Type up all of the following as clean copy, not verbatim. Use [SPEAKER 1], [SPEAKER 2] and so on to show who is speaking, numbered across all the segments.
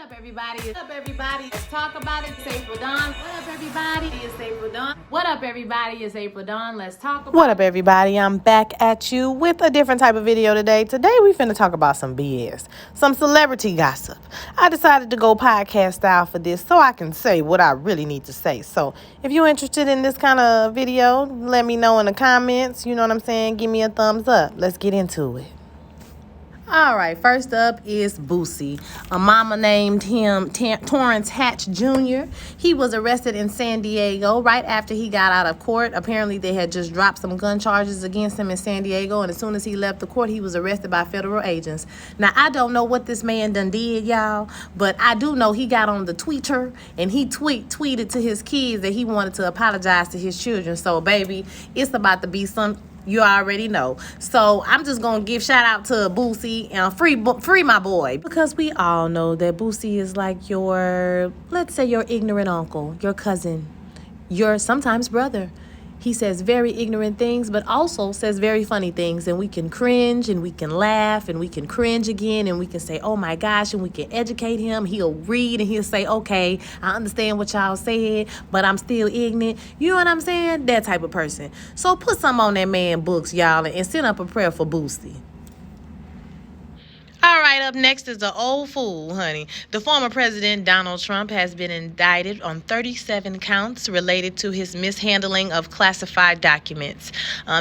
[SPEAKER 1] up, everybody? What up, everybody? Let's talk about it. It's April Dawn. What up, everybody? It's April Dawn. What up, everybody? It's April Dawn. Let's talk about it.
[SPEAKER 2] What up, everybody? I'm back at you with a different type of video today. Today, we finna talk about some BS, some celebrity gossip. I decided to go podcast style for this so I can say what I really need to say. So, if you're interested in this kind of video, let me know in the comments. You know what I'm saying? Give me a thumbs up. Let's get into it. All right, first up is Boosie. A mama named him Torrance Hatch Jr. He was arrested in San Diego right after he got out of court. Apparently, they had just dropped some gun charges against him in San Diego, and as soon as he left the court, he was arrested by federal agents. Now, I don't know what this man done did, y'all, but I do know he got on the Twitter, and he tweeted to his kids that he wanted to apologize to his children. So, baby, it's about to be some... You already know. So I'm just going to give shout out to Boosie and free my boy. Because we all know that Boosie is like your, let's say, your ignorant uncle, your cousin, your sometimes brother. He says very ignorant things, but also says very funny things. And we can cringe and we can laugh and we can cringe again and we can say, oh my gosh, and we can educate him. He'll read and he'll say, okay, I understand what y'all said, but I'm still ignorant. You know what I'm saying? That type of person. So put some on that man books, y'all, and send up a prayer for Boosie. All right, up next is the old fool, honey. The former president, Donald Trump, has been indicted on 37 counts related to his mishandling of classified documents.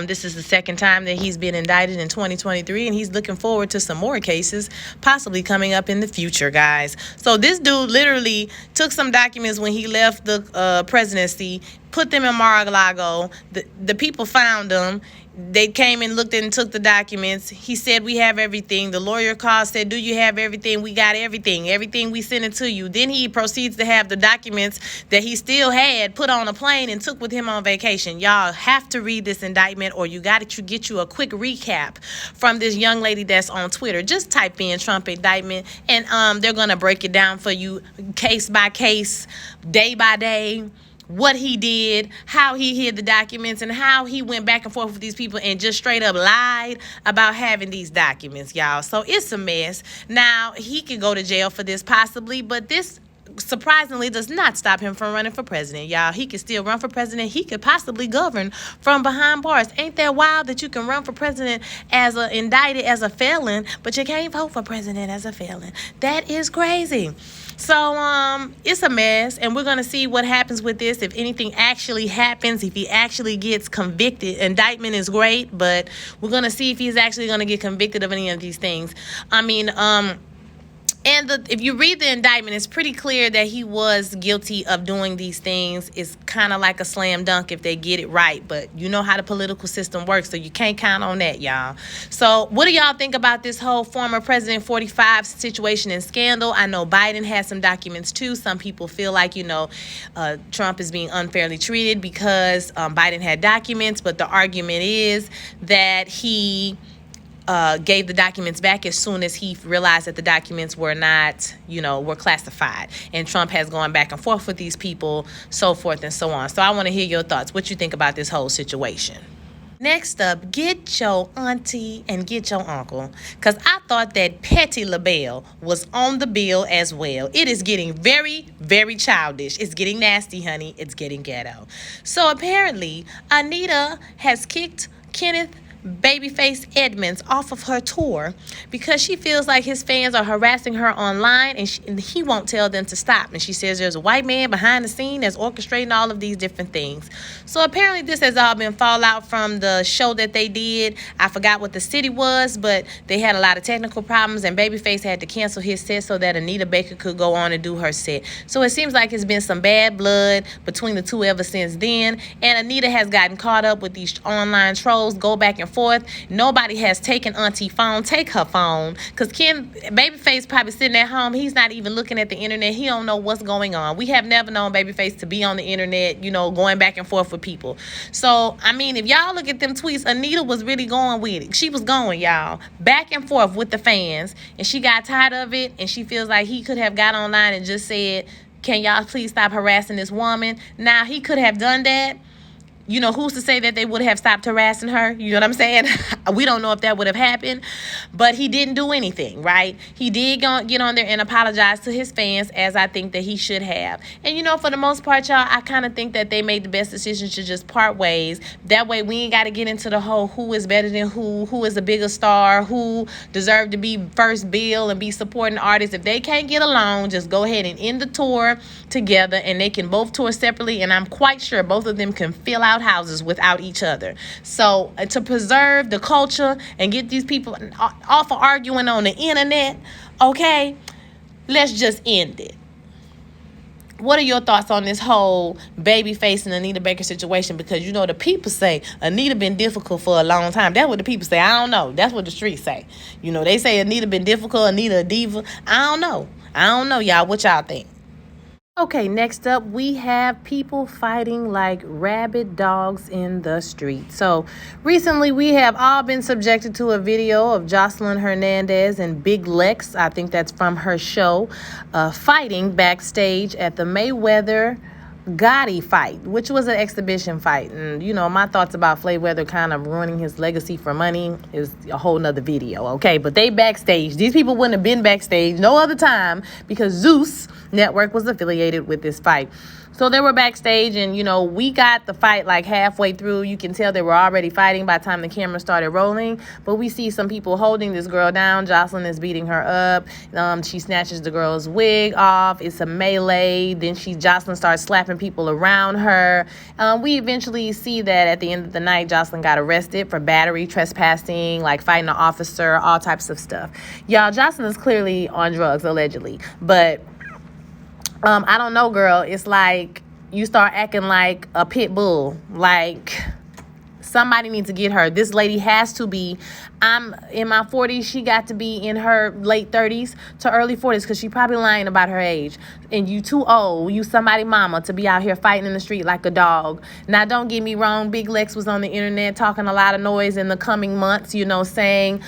[SPEAKER 2] This is the second time that he's been indicted in 2023, and he's looking forward to some more cases possibly coming up in the future, guys. So this dude literally took some documents when he left the presidency, put them in Mar-a-Lago. The people found them. They came and looked and took the documents. He said, we have everything. The lawyer called, said, do you have everything? We got everything. Everything, we sent it to you. Then he proceeds to have the documents that he still had put on a plane and took with him on vacation. Y'all have to read this indictment, or you got to get you a quick recap from this young lady that's on Twitter. Just type in Trump indictment, and they're going to break it down for you case by case, day by day. What he did, how he hid the documents, and how he went back and forth with these people and just straight up lied about having these documents, y'all. So it's a mess. Now, he could go to jail for this possibly, but this surprisingly does not stop him from running for president, y'all. He could still run for president. He could possibly govern from behind bars. Ain't that wild that you can run for president as indicted as a felon, but you can't vote for president as a felon? That is crazy. So it's a mess, and we're going to see what happens with this, if anything actually happens, if he actually gets convicted. Indictment is great, but we're going to see if he's actually going to get convicted of any of these things. I mean, if you read the indictment, it's pretty clear that he was guilty of doing these things. It's kind of like a slam dunk if they get it right. But you know how the political system works, so you can't count on that, y'all. So what do y'all think about this whole former President 45 situation and scandal? I know Biden has some documents, too. Some people feel like, Trump is being unfairly treated because Biden had documents. But the argument is that he gave the documents back as soon as he realized that the documents were not, were classified. And Trump has gone back and forth with these people, so forth and so on. So I want to hear your thoughts. What you think about this whole situation? Next up, get your auntie and get your uncle, because I thought that Patti LaBelle was on the bill as well. It is getting very, very childish. It's getting nasty, honey. It's getting ghetto. So apparently, Anita has kicked Kenneth Babyface Edmonds off of her tour because she feels like his fans are harassing her online, and he won't tell them to stop. And she says there's a white man behind the scene that's orchestrating all of these different things. So apparently this has all been fallout from the show that they did. I forgot what the city was, but they had a lot of technical problems, and Babyface had to cancel his set so that Anita Baker could go on and do her set. So it seems like it's been some bad blood between the two ever since then, and Anita has gotten caught up with these online trolls, go back and forth. Nobody has taken Auntie phone. Take her phone, because Babyface probably sitting at home. He's not even looking at the internet. He don't know what's going on. We have never known Babyface to be on the internet, going back and forth with people. So, I mean, if y'all look at them tweets, Anita was really going with it. She was going, y'all, back and forth with the fans, and she got tired of it, and she feels like he could have got online and just said, can y'all please stop harassing this woman? Now, he could have done that. you know, who's to say that they would have stopped harassing her? You know what I'm saying? We don't know if that would have happened, but he didn't do anything, right? He did get on there and apologize to his fans, as I think that he should have. And, you know, for the most part, y'all, I kind of think that they made the best decision to just part ways. That way we ain't got to get into the whole who is better than who is a bigger star, who deserved to be first bill and be supporting artists. If they can't get along, just go ahead and end the tour together, and they can both tour separately, and I'm quite sure both of them can fill out houses without each other. So to preserve the culture and get these people off of arguing on the internet, okay, let's just end it. What are your thoughts on this whole Babyface and Anita Baker situation? Because, you know, the people say Anita been difficult for a long time. That's what the people say. I don't know. That's what the streets say. You know, they say Anita been difficult, Anita a diva. I don't know, y'all. What y'all think? Okay, next up, we have people fighting like rabid dogs in the street. So recently, we have all been subjected to a video of Jocelyn Hernandez and Big Lex, I think that's from her show, fighting backstage at the Mayweather Gotti fight, which was an exhibition fight. And, you know, my thoughts about Mayweather kind of ruining his legacy for money is a whole nother video, okay? But they backstage. These people wouldn't have been backstage no other time because Zeus Network was affiliated with this fight. So they were backstage, and, you know, we got the fight like halfway through. You can tell they were already fighting by the time the camera started rolling. But we see some people holding this girl down. Jocelyn is beating her up. She snatches the girl's wig off. It's a melee. Then Jocelyn starts slapping people around her. We eventually see that at the end of the night, Jocelyn got arrested for battery, trespassing, like fighting an officer, all types of stuff. Y'all, Jocelyn is clearly on drugs, allegedly. But I don't know, girl. It's like you start acting like a pit bull. Like, somebody needs to get her. This lady has to be, I'm in my 40s. She got to be in her late 30s to early 40s because she probably lying about her age. And you too old, you somebody mama, to be out here fighting in the street like a dog. Now, don't get me wrong. Big Lex was on the internet talking a lot of noise in the coming months, you know, saying,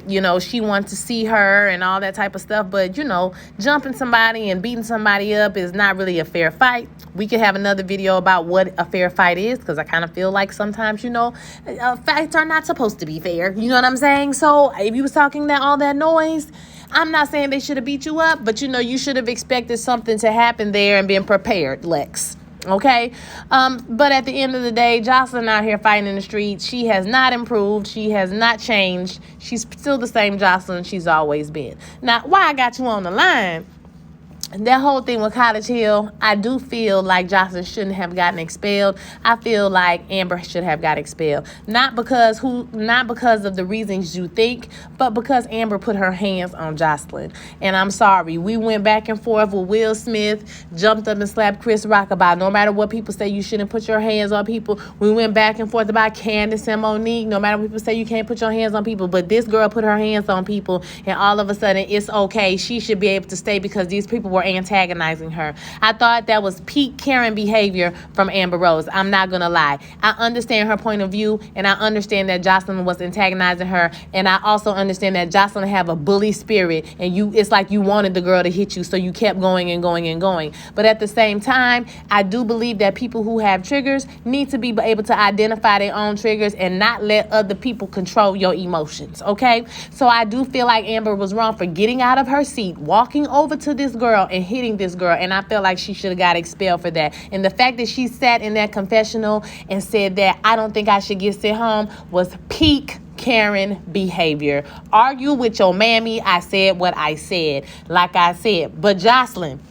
[SPEAKER 2] you know, she wants to see her and all that type of stuff. But, you know, jumping somebody and beating somebody up is not really a fair fight. We could have another video about what a fair fight is, because I kind of feel like sometimes, you know, fights are not supposed to be fair. You know what I'm saying? So if you was talking all that noise, I'm not saying they should have beat you up, but, you know, you should have expected something to happen there and been prepared, Lex. Okay? But at the end of the day, Jocelyn out here fighting in the streets. She has not improved. She has not changed. She's still the same Jocelyn she's always been. Now, why I got you on the line, that whole thing with Cottage Hill, I do feel like Jocelyn shouldn't have gotten expelled. I feel like Amber should have got expelled. Not because of the reasons you think, but because Amber put her hands on Jocelyn. And I'm sorry, we went back and forth with Will Smith, jumped up and slapped Chris Rock about no matter what people say you shouldn't put your hands on people. We went back and forth about Candace and Monique, no matter what people say you can't put your hands on people. But this girl put her hands on people, and all of a sudden it's okay. She should be able to stay because these people were antagonizing her. I thought that was peak Karen behavior from Amber Rose. I'm not gonna lie. I understand her point of view, and I understand that Jocelyn was antagonizing her, and I also understand that Jocelyn have a bully spirit, and it's like you wanted the girl to hit you, so you kept going and going and going. But at the same time, I do believe that people who have triggers need to be able to identify their own triggers and not let other people control your emotions, okay? So I do feel like Amber was wrong for getting out of her seat, walking over to this girl and hitting this girl, and I feel like she should have got expelled for that. And the fact that she sat in that confessional and said that I don't think I should get sent home was peak Karen behavior. Argue with your mammy. I said what I said, like I said. But Jocelyn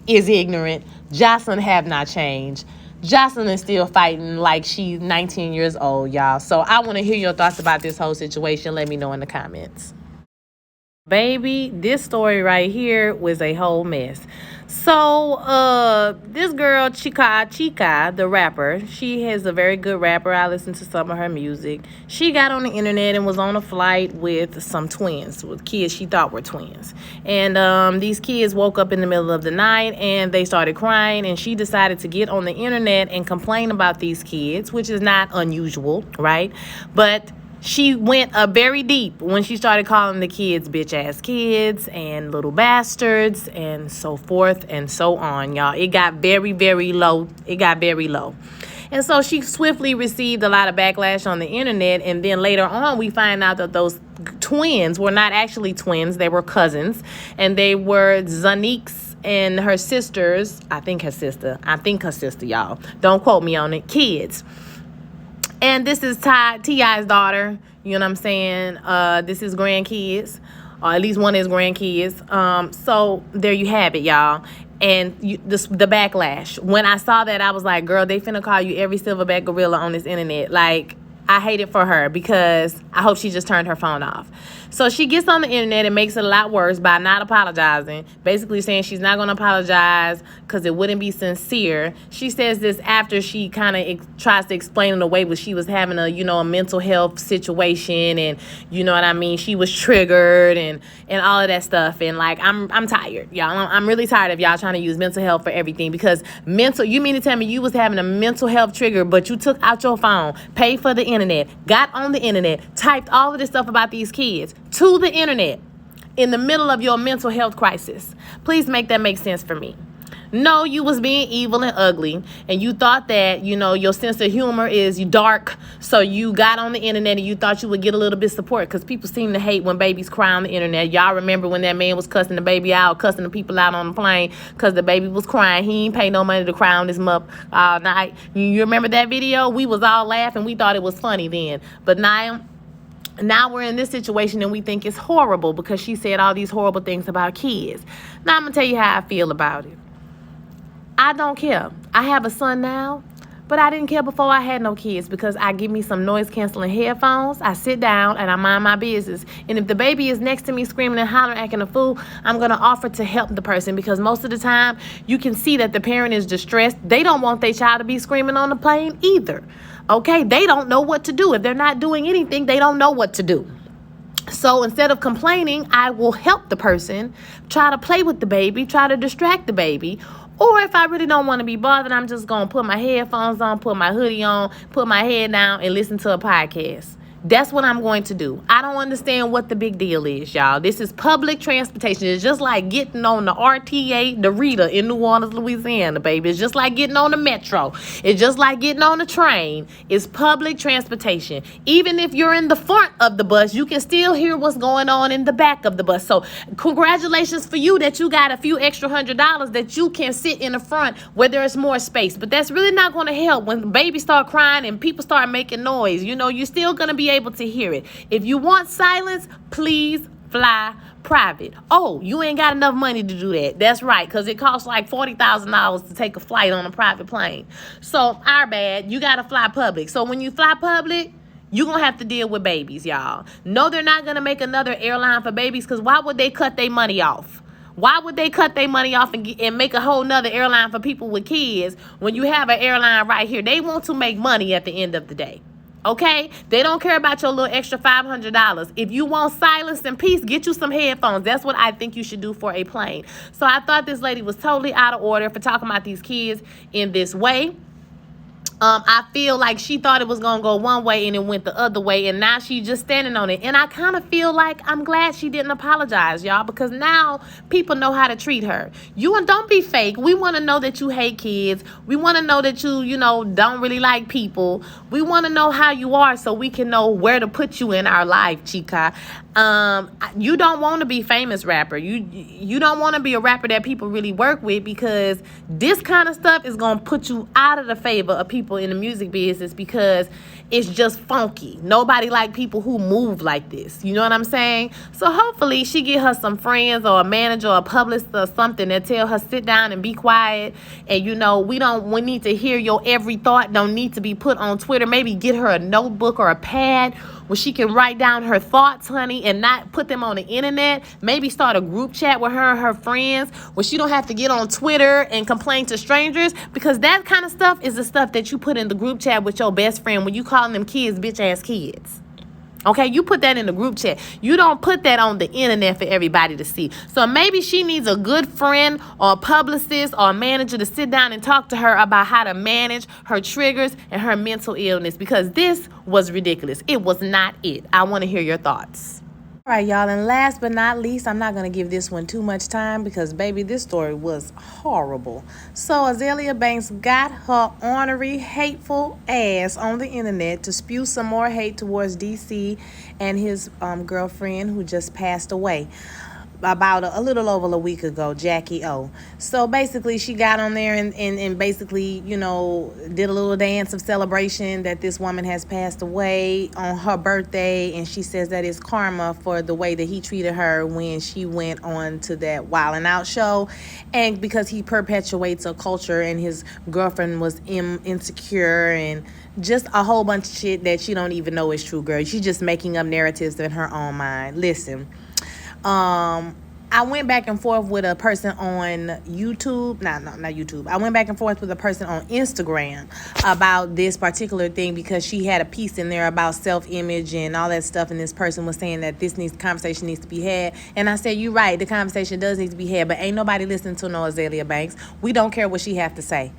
[SPEAKER 2] is ignorant. Jocelyn have not changed. Jocelyn is still fighting like she's 19 years old, y'all. So I want to hear your thoughts about this whole situation. Let me know in the comments. Baby, this story right here was a whole mess. So, this girl, Chica Chica, the rapper, she is a very good rapper. I listened to some of her music. She got on the internet and was on a flight with some twins, with kids she thought were twins. And these kids woke up in the middle of the night and they started crying, and she decided to get on the internet and complain about these kids, which is not unusual, right? But she went very deep when she started calling the kids bitch-ass kids and little bastards and so forth and so on, y'all. It got very, very low. It got very low.
[SPEAKER 1] And so she swiftly received a lot of backlash on the internet. And then later on, we find out that those twins were not actually twins. They were cousins. And they were Zanique's and her sisters. I think her sister, y'all. Don't quote me on it. Kids. And this is T.I.'s daughter. You know what I'm saying? This is grandkids. Or at least one of his grandkids. So there you have it, y'all. And the backlash. When I saw that, I was like, girl, they finna call you every silverback gorilla on this internet. Like, I hate it for her because I hope she just turned her phone off. So she gets on the internet and makes it a lot worse by not apologizing. Basically saying she's not going to apologize because it wouldn't be sincere. She says this after she kind of tries to explain in a way where she was having a mental health situation, and you know what I mean? She was triggered and all of that stuff. And like, I'm tired, y'all. I'm really tired of y'all trying to use mental health for everything, because you mean to tell me you was having a mental health trigger, but you took out your phone, paid for the internet, got on the internet, typed all of this stuff about these kids to the internet in the middle of your mental health crisis? Please make that make sense for me. No, you was being evil and ugly, and you thought that, your sense of humor is dark, so you got on the internet and you thought you would get a little bit of support, because people seem to hate when babies cry on the internet. Y'all remember when that man was cussing the baby out, cussing the people out on the plane because the baby was crying. He ain't pay no money to cry on this mup all night. You remember that video? We was all laughing. We thought it was funny then. But now we're in this situation and we think it's horrible because she said all these horrible things about kids. Now I'm going to tell you how I feel about it. I don't care. I have a son now, but I didn't care before I had no kids, because I give me some noise canceling headphones, I sit down and I mind my business. And if the baby is next to me screaming and hollering, acting a fool, I'm going to offer to help the person, because most of the time you can see that the parent is distressed. They don't want their child to be screaming on the plane either. Okay? They don't know what to do. If they're not doing anything, they don't know what to do. So instead of complaining, I will help the person, try to play with the baby, try to distract the baby. Or if I really don't want to be bothered, I'm just going to put my headphones on, put my hoodie on, put my head down, and listen to a podcast. That's what I'm going to do. I don't understand what the big deal is, y'all. This is public transportation. It's just like getting on the RTA, the Rita in New Orleans, Louisiana, baby. It's just like getting on the metro. It's just like getting on the train. It's public transportation. Even if you're in the front of the bus, you can still hear what's going on in the back of the bus. So congratulations for you that you got a few extra $100 that you can sit in the front where there's more space. But that's really not going to help when babies start crying and people start making noise. You're still going to be able to hear it. If you want silence, please fly private. Oh, you ain't got enough money to do that. That's right, because it costs like $40,000 to take a flight on a private plane. So our bad, you got to fly public. So when you fly public, you're going to have to deal with babies, y'all. No, they're not going to make another airline for babies, because why would they cut their money off? Why would they cut their money off and make a whole nother airline for people with kids when you have an airline right here? They want to make money at the end of the day. Okay? They don't care about your little extra $500. If you want silence and peace, get you some headphones. That's what I think you should do for a plane. So I thought this lady was totally out of order for talking about these kids in this way. I feel like she thought it was going to go one way and it went the other way, and now she's just standing on it. And I kind of feel like I'm glad she didn't apologize, y'all, because now people know how to treat her. Don't be fake. We want to know that you hate kids. We want to know that you don't really like people. We want to know how you are so we can know where to put you in our life, Chica. You don't want to be famous rapper. You don't want to be a rapper that people really work with, because this kind of stuff is going to put you out of the favor of people in the music business, because it's just funky. Nobody like people who move like this. You know what I'm saying? So hopefully she get her some friends or a manager or a publicist or something that tell her sit down and be quiet. And we need to hear your every thought. Don't need to be put on Twitter. Maybe get her a notebook or a pad where she can write down her thoughts, honey, and not put them on the internet. Maybe start a group chat with her and her friends where she don't have to get on Twitter and complain to strangers, because that kind of stuff is the stuff that you put in the group chat with your best friend when you calling them kids bitch ass kids. Okay, you put that in the group chat. You don't put that on the internet for everybody to see. So maybe she needs a good friend or a publicist or a manager to sit down and talk to her about how to manage her triggers and her mental illness, because this was ridiculous. It was not it. I want to hear your thoughts. All right, y'all, and last but not least, I'm not going to give this one too much time because, baby, this story was horrible. So, Azealia Banks got her ornery, hateful ass on the internet to spew some more hate towards DC and his girlfriend who just passed away about a little over a week ago, Jackie O. So basically she got on there and basically, you know, did a little dance of celebration that this woman has passed away on her birthday, and she says that it's karma for the way that he treated her when she went on to that Wild 'N Out show, and because he perpetuates a culture and his girlfriend was insecure and just a whole bunch of shit that she don't even know is true, girl. She's just making up narratives in her own mind. Listen, I went back and forth with a person on YouTube. Not YouTube. I went back and forth with a person on Instagram about this particular thing because she had a piece in there about self-image and all that stuff, and this person was saying that conversation needs to be had. And I said, you're right, the conversation does need to be had, but ain't nobody listening to no Azealia Banks. We don't care what she have to say.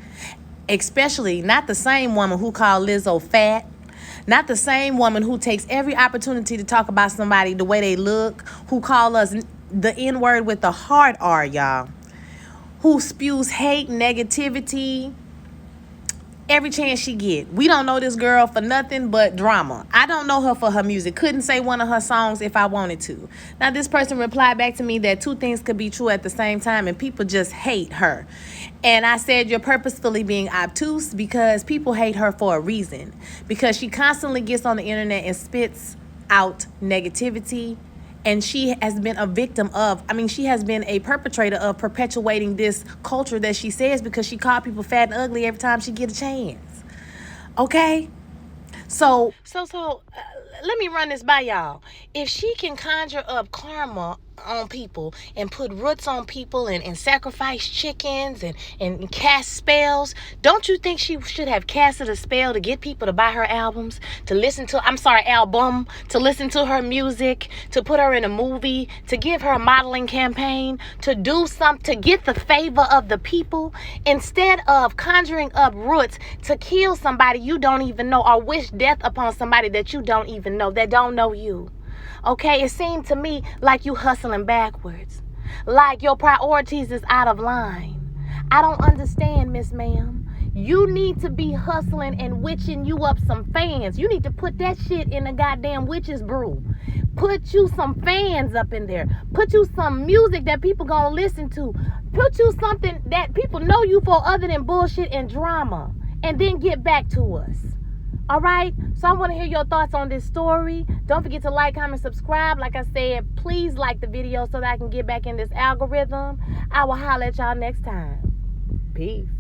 [SPEAKER 1] Especially not the same woman who called Lizzo fat. Not the same woman who takes every opportunity to talk about somebody the way they look, who call us the N-word with the hard R, y'all, who spews hate, negativity, every chance she get. We don't know this girl for nothing but drama. I don't know her for her music. Couldn't say one of her songs if I wanted to. Now, this person replied back to me that two things could be true at the same time, and people just hate her. And I said, you're purposefully being obtuse because people hate her for a reason. Because she constantly gets on the internet and spits out negativity. And she has been a victim of, she has been a perpetrator of perpetuating this culture that she says, because she called people fat and ugly every time she get a chance. Okay? So let me run this by y'all. If she can conjure up karma on people and put roots on people and sacrifice chickens and cast spells, don't you think she should have casted a spell to get people to buy her albums, to listen to to listen to her music, to put her in a movie, to give her a modeling campaign, to do something to get the favor of the people, instead of conjuring up roots to kill somebody you don't even know or wish death upon somebody that you don't even know, that don't know you? Okay, it seemed to me like you hustling backwards, like your priorities is out of line. I don't understand, Miss Ma'am. You need to be hustling and witching you up some fans. You need to put that shit in a goddamn witch's brew. Put you some fans up in there. Put you some music that people gonna listen to. Put you something that people know you for other than bullshit and drama. And then get back to us. All right, so I want to hear your thoughts on this story. Don't forget to like, comment, subscribe. Like I said, please like the video so that I can get back in this algorithm. I will holler at y'all next time. Peace.